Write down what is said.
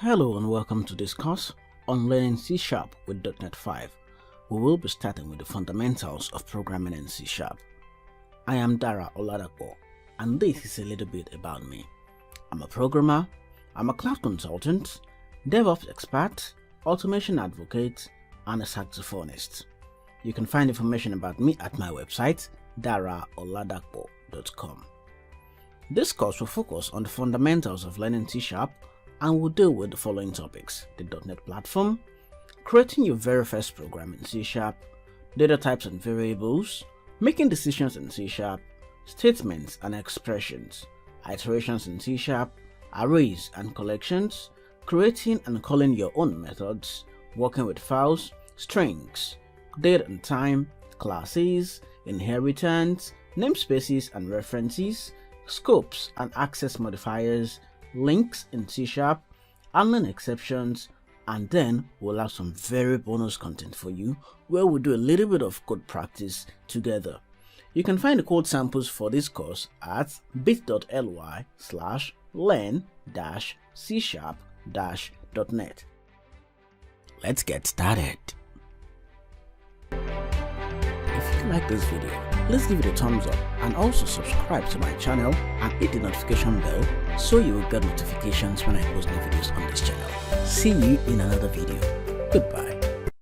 Hello and welcome to this course on learning C# with .NET 5. We will be starting with the fundamentals of programming in C#. I am Dara Oladapo, and this is a little bit about me. I'm a programmer, I'm a cloud consultant, DevOps expert, automation advocate, and a saxophonist. You can find information about me at my website, daraoladapo.com. This course will focus on the fundamentals of learning C# and will deal with the following topics: the .NET platform, creating your very first program in C#, data types and variables, making decisions in C#, statements and expressions, iterations in C#, arrays and collections, creating and calling your own methods, working with files, strings, date and time, classes, inheritance, namespaces and references, scopes and access modifiers, links in C#, handling exceptions, and then we'll have some very bonus content for you where we'll do a little bit of code practice together. You can find the code samples for this course at bit.ly/learn-c#-.net. Let's get started. If you like this video, please give it a thumbs up and also subscribe to my channel and hit the notification bell so you will get notifications when I post new videos on this channel. See you in another video. Goodbye.